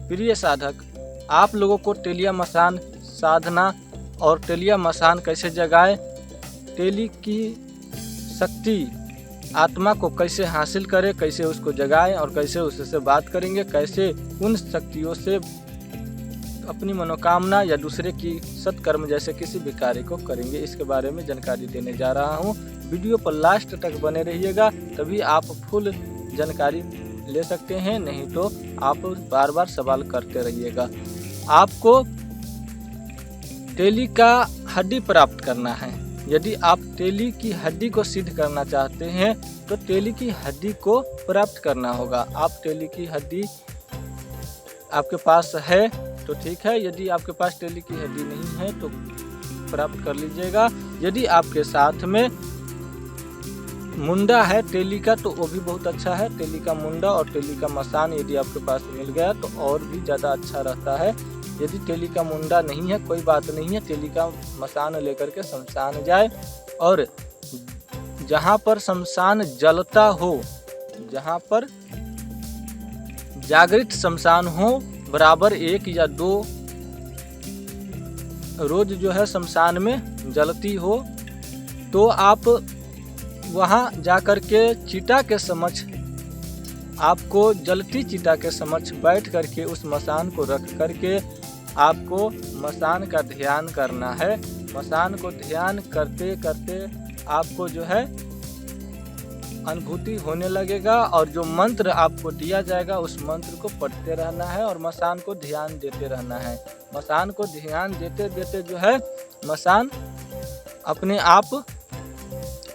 प्रिय साधक, आप लोगों को टेलिया मसान साधना और टेलिया मसान कैसे जगाए, टेली की शक्ति आत्मा को कैसे हासिल करें, कैसे उसको जगाएं और कैसे उससे बात करेंगे, कैसे उन शक्तियों से अपनी मनोकामना या दूसरे की सत्कर्म जैसे किसी भी कार्य को करेंगे, इसके बारे में जानकारी देने जा रहा हूं। वीडियो पर लास्ट तक बने रहिएगा, तभी आप फुल जानकारी ले सकते हैं, नहीं तो आप बार बार सवाल करते रहिएगा। आपको टेली का हड्डी प्राप्त करना है। यदि आप टेली की हड्डी को सिद्ध करना चाहते हैं तो टेली की हड्डी को प्राप्त करना होगा। आप टेली की हड्डी आपके पास है तो ठीक है, यदि आपके पास टेली की हड्डी नहीं है तो प्राप्त कर लीजिएगा। यदि आपके साथ में मुंडा है टेली का तो वो भी बहुत अच्छा है। टेली का मुंडा और टेली का मसान यदि आपके पास मिल गया तो और भी ज़्यादा अच्छा रहता है। यदि टेली का मुंडा नहीं है कोई बात नहीं है, टेली का मसान लेकर के शमशान जाए और जहाँ पर शमशान जलता हो, जहाँ पर जागृत शमशान हो, बराबर 1 या 2 रोज जो है शमशान में जलती हो, तो आप वहाँ जाकर के चिता के समक्ष, आपको जलती चिता के समक्ष बैठ करके उस मसान को रख करके आपको मसान का ध्यान करना है। मसान को ध्यान करते करते आपको जो है अनुभूति होने लगेगा और जो मंत्र आपको दिया जाएगा उस मंत्र को पढ़ते रहना है और मसान को ध्यान देते रहना है। मसान को ध्यान देते देते जो है मसान अपने आप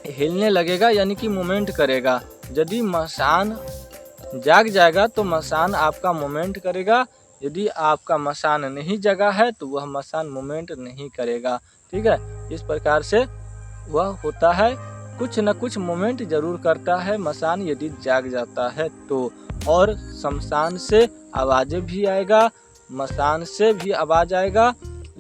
हिलने लगेगा, यानी कि मूवमेंट करेगा। यदि मसान जाग जाएगा तो मसान आपका मूवमेंट करेगा, यदि आपका मसान नहीं जगा है तो वह मसान मूवमेंट नहीं करेगा। ठीक है, इस प्रकार से वह होता है, कुछ न कुछ मूवमेंट जरूर करता है मसान यदि जाग जाता है तो। और शमशान से आवाज़ें भी आएगा, मसान से भी आवाज़ आएगा,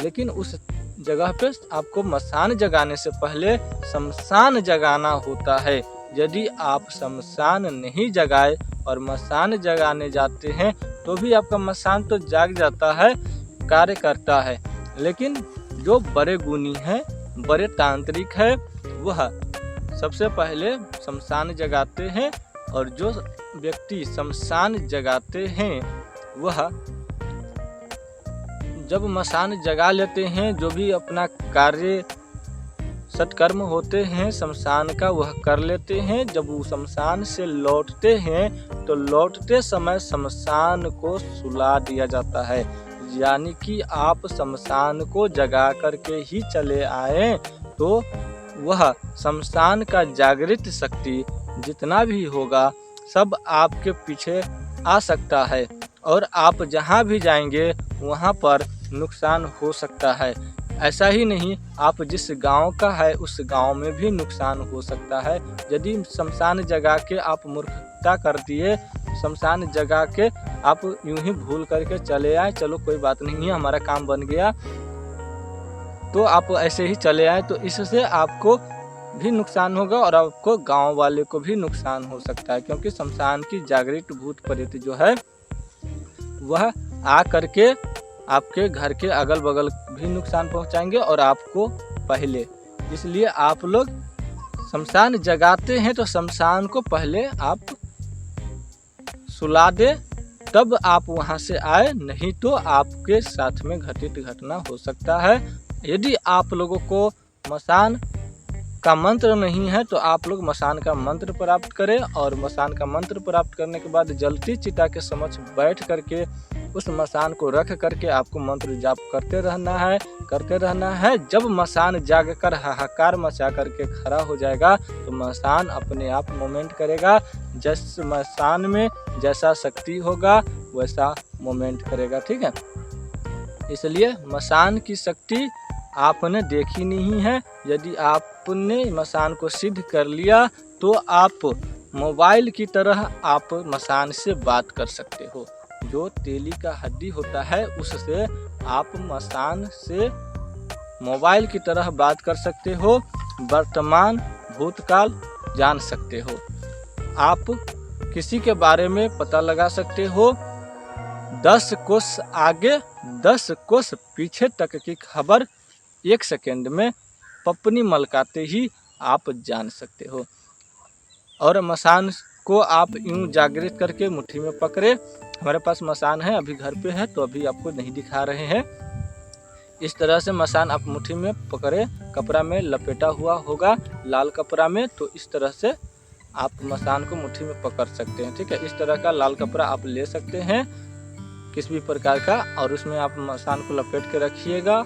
लेकिन उस जगह पे आपको मसान जगाने से पहले शमशान जगाना होता है। यदि आप शमशान नहीं जगाए और मसान जगाने जाते हैं तो भी आपका मसान तो जाग जाता है, कार्य करता है, लेकिन जो बड़े गुणी हैं, बड़े तांत्रिक है, वह सबसे पहले शमशान जगाते हैं। और जो व्यक्ति शमशान जगाते हैं वह जब मसान जगा लेते हैं, जो भी अपना कार्य सत्कर्म होते हैं शमशान का वह कर लेते हैं। जब वो शमशान से लौटते हैं तो लौटते समय शमशान को सुला दिया जाता है, यानी कि आप शमशान को जगा करके ही चले आए तो वह शमशान का जागृत शक्ति जितना भी होगा सब आपके पीछे आ सकता है और आप जहाँ भी जाएंगे वहाँ पर नुकसान हो सकता है। ऐसा ही नहीं, आप जिस गांव का है उस गांव में भी नुकसान हो सकता है। यदि शमशान जगा के आप मूर्खता कर दिए, शमशान जगा के आप यूं ही भूल करके चले आए, चलो कोई बात नहीं है हमारा काम बन गया, तो आप ऐसे ही चले आए, तो इससे आपको भी नुकसान होगा और आपको गांव वाले को भी नुकसान हो सकता है। क्योंकि शमशान की जागृत भूत प्रेत जो है वह आ करके आपके घर के अगल बगल भी नुकसान पहुंचाएंगे और आपको पहले। इसलिए आप लोग शमशान जगाते हैं तो शमशान को पहले आप सुला दे, तब आप वहां से आए, नहीं तो आपके साथ में घटित घटना हो सकता है। यदि आप लोगों को मसान का मंत्र नहीं है तो आप लोग मसान का मंत्र प्राप्त करें और मसान का मंत्र प्राप्त करने के बाद जलती चिता के समक्ष बैठ करके उस मसान को रख करके आपको मंत्र जाप करते रहना है। जब मसान जाग कर हाहाकार मचा करके खड़ा हो जाएगा तो मसान अपने आप मूवमेंट करेगा। जिस मसान में जैसा शक्ति होगा वैसा मूवमेंट करेगा। ठीक है, इसलिए मसान की शक्ति आपने देखी नहीं है। यदि आपने मसान को सिद्ध कर लिया तो आप मोबाइल की तरह आप मसान से बात कर सकते हो। जो तेली का हड्डी होता है उससे आप मसान से मोबाइल की तरह बात कर सकते हो, वर्तमान भूतकाल जान सकते हो, आप किसी के बारे में पता लगा सकते हो। 10 कोस आगे 10 कोस पीछे तक की खबर 1 सेकंड में पपनी मलकाते ही आप जान सकते हो। और मसान को आप यूं जागृत करके मुट्ठी में पकड़े। हमारे पास मसान है, अभी घर पे है तो अभी आपको नहीं दिखा रहे हैं। इस तरह से मसान आप मुट्ठी में पकड़े, कपड़ा में लपेटा हुआ होगा लाल कपड़ा में, तो इस तरह से आप मसान को मुट्ठी में पकड़ सकते हैं। ठीक है, इस तरह का लाल कपड़ा आप ले सकते हैं किसी भी प्रकार का, और उसमें आप मसान को लपेट के रखिएगा।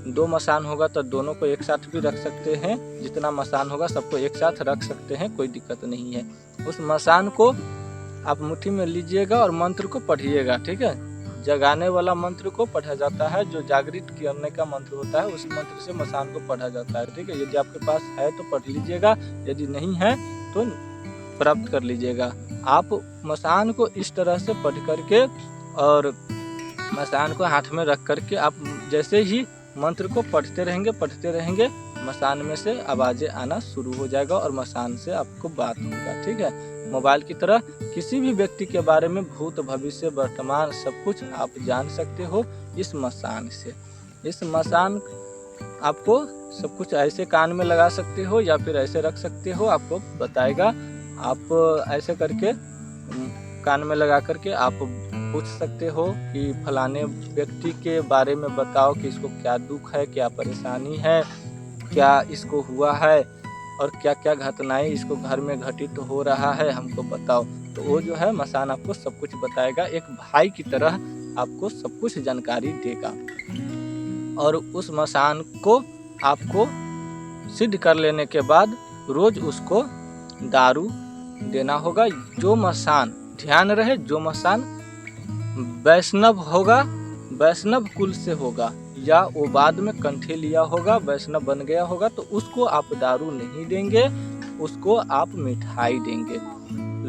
2 मसान होगा तो दोनों को एक साथ भी रख सकते हैं, जितना मसान होगा सबको एक साथ रख सकते हैं, कोई दिक्कत नहीं है। उस मसान को आप मुट्ठी में लीजिएगा और मंत्र को पढ़िएगा। ठीक है, जगाने वाला मंत्र को पढ़ा जाता है, जो जागृत करने का मंत्र होता है उस मंत्र से मसान को पढ़ा जाता है। ठीक है, यदि आपके पास है तो पढ़ लीजिएगा, यदि नहीं है तो प्राप्त कर लीजिएगा। आप मसान को इस तरह से पढ़ करके और मसान को हाथ में रख करके आप जैसे ही मंत्र को पढ़ते रहेंगे मसान में से आवाजें आना शुरू हो जाएगा और मसान से आपको बात होगा। ठीक है, मोबाइल की तरह किसी भी व्यक्ति के बारे में भूत भविष्य वर्तमान सब कुछ आप जान सकते हो इस मसान से। इस मसान आपको सब कुछ ऐसे कान में लगा सकते हो या फिर ऐसे रख सकते हो, आपको बताएगा। आप ऐसे करके कान में लगा करके आप पूछ सकते हो कि फलाने व्यक्ति के बारे में बताओ कि इसको क्या दुख है, क्या परेशानी है, क्या इसको हुआ है और क्या क्या घटनाएं इसको घर में घटित हो रहा है, हमको बताओ। तो वो जो है मसान आपको सब कुछ बताएगा, एक भाई की तरह आपको सब कुछ जानकारी देगा। और उस मसान को आपको सिद्ध कर लेने के बाद रोज उसको दारू देना होगा। जो मसान, ध्यान रहे, जो मसान वैष्णव होगा, वैष्णव कुल से होगा या वो बाद में कंठे लिया होगा, वैष्णव बन गया होगा, तो उसको आप दारू नहीं देंगे, उसको आप मिठाई देंगे,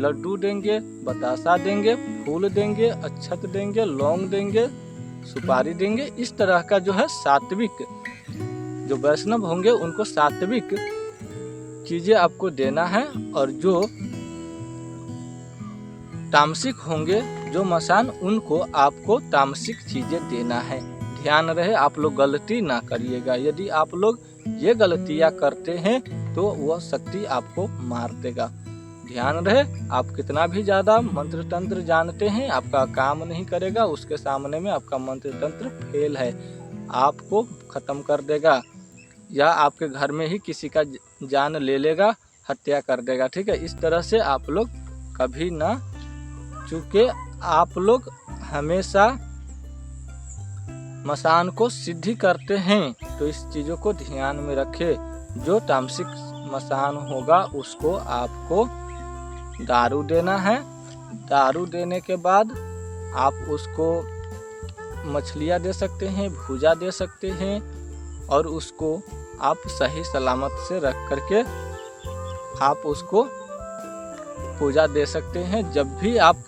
लड्डू देंगे, बतासा देंगे, फूल देंगे, अक्षत देंगे, लौंग देंगे, सुपारी देंगे। इस तरह का जो है सात्विक, जो वैष्णव होंगे उनको सात्विक चीजें आपको देना है। और जो तामसिक होंगे, जो मसान, उनको आपको तामसिक चीजें देना है। ध्यान रहे, आप लोग गलती ना करिएगा। यदि आप लोग ये गलतियां करते हैं तो वह शक्ति आपको मार देगा। ध्यान रहे, आप कितना भी ज्यादा मंत्र तंत्र जानते हैं, आपका काम नहीं करेगा। उसके सामने में आपका मंत्र तंत्र फेल है, आपको खत्म कर देगा या आपके घर में ही किसी का जान ले लेगा, हत्या कर देगा। ठीक है, इस तरह से आप लोग कभी ना चूंकि आप लोग हमेशा मसान को सिद्धि करते हैं, तो इस चीजों को ध्यान में रखें। जो तामसिक मसान होगा उसको आपको दारू देना है। दारू देने के बाद आप उसको मछलियाँ दे सकते हैं, भूजा दे सकते हैं, और उसको आप सही सलामत से रख करके आप उसको पूजा दे सकते हैं। जब भी आप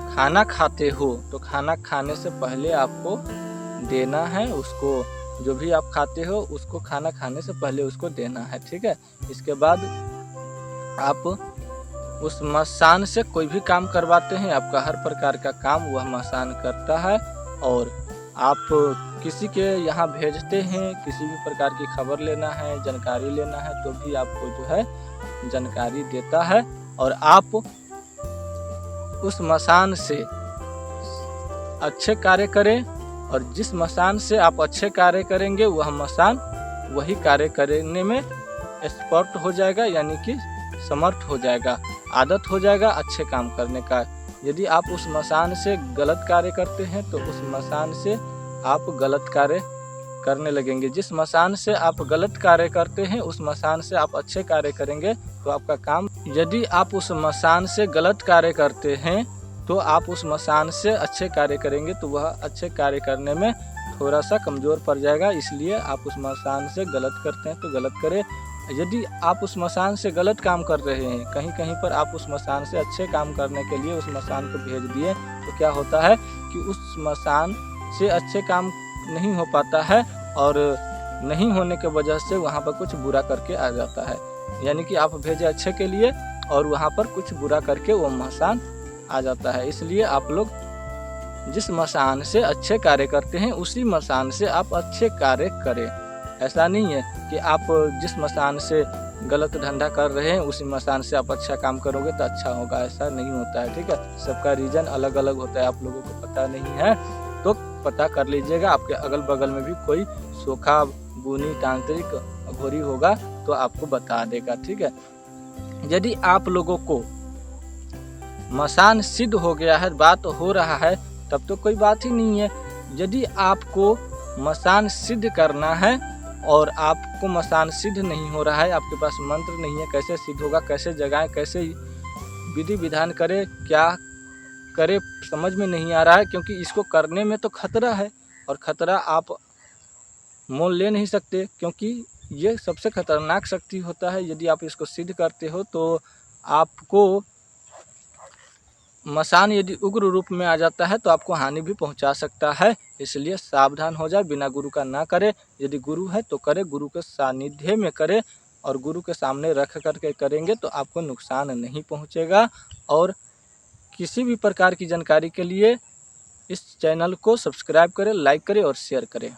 खाना खाते हो तो खाना खाने से पहले आपको देना है उसको, जो भी आप खाते हो उसको खाना खाने से पहले उसको देना है। ठीक है, इसके बाद आप उस मसान से कोई भी काम करवाते हैं, आपका हर प्रकार का काम वह मसान करता है। और आप किसी के यहाँ भेजते हैं, किसी भी प्रकार की खबर लेना है, जानकारी लेना है, तो भी आपको जो है जानकारी देता है। और आप उस मसान से अच्छे कार्य करें, और जिस मसान से आप अच्छे कार्य करेंगे वह मसान वही कार्य करने में एक्सपर्ट हो जाएगा, यानी कि समर्थ हो जाएगा, आदत हो जाएगा अच्छे काम करने का। यदि आप उस मसान से गलत कार्य करते हैं तो उस मसान से आप गलत कार्य करने लगेंगे। जिस मसान से आप गलत कार्य करते हैं उस मसान से आप अच्छे कार्य करेंगे तो आपका काम, यदि आप उस मसान से गलत कार्य करते हैं तो आप उस मसान से अच्छे कार्य करेंगे तो वह अच्छे कार्य करने में थोड़ा सा कमज़ोर पड़ जाएगा। इसलिए आप उस मसान से गलत करते हैं तो गलत करें। यदि आप उस मसान से गलत काम कर रहे हैं, कहीं कहीं पर आप उस मसान से अच्छे काम करने के लिए उस मसान को भेज दिए, तो क्या होता है कि उस मसान से अच्छे काम नहीं हो पाता है, और नहीं होने के वजह से वहाँ पर कुछ बुरा करके आ जाता है। यानी कि आप भेजे अच्छे के लिए और वहाँ पर कुछ बुरा करके वो मसान आ जाता है। इसलिए आप लोग जिस मसान से अच्छे कार्य करते हैं उसी मसान से आप अच्छे कार्य करें। ऐसा नहीं है कि आप जिस मसान से गलत धंधा कर रहे हैं उसी मसान से आप अच्छा काम करोगे तो अच्छा होगा, ऐसा नहीं होता है। ठीक है, सबका रीजन अलग अलग होता है, आप लोगों को पता नहीं है तो पता कर लीजिएगा। आपके अगल बगल में भी कोई सोखा गुनी तांत्रिक घोरी होगा तो आपको बता देगा। ठीक है, यदि आप लोगों को मसान सिद्ध हो गया है, बात हो रहा है, तब तो कोई बात ही नहीं है। यदि आपको मसान सिद्ध करना है और आपको मसान सिद्ध नहीं हो रहा है, आपके पास मंत्र नहीं है, कैसे सिद्ध होगा, कैसे जगाएं, कैसे विधि विधान करे, क्या करे, समझ में नहीं आ रहा है, क्योंकि इसको करने में तो खतरा है और खतरा आप मोल ले नहीं सकते, क्योंकि ये सबसे खतरनाक शक्ति होता है। यदि आप इसको सिद्ध करते हो तो आपको मसान यदि उग्र रूप में आ जाता है तो आपको हानि भी पहुंचा सकता है, इसलिए सावधान हो जाए, बिना गुरु का ना करे। यदि गुरु है तो करे, गुरु के सानिध्य में करे और गुरु के सामने रख करके करेंगे तो आपको नुकसान नहीं पहुंचेगा। और किसी भी प्रकार की जानकारी के लिए इस चैनल को सब्सक्राइब करें, लाइक करें और शेयर करें।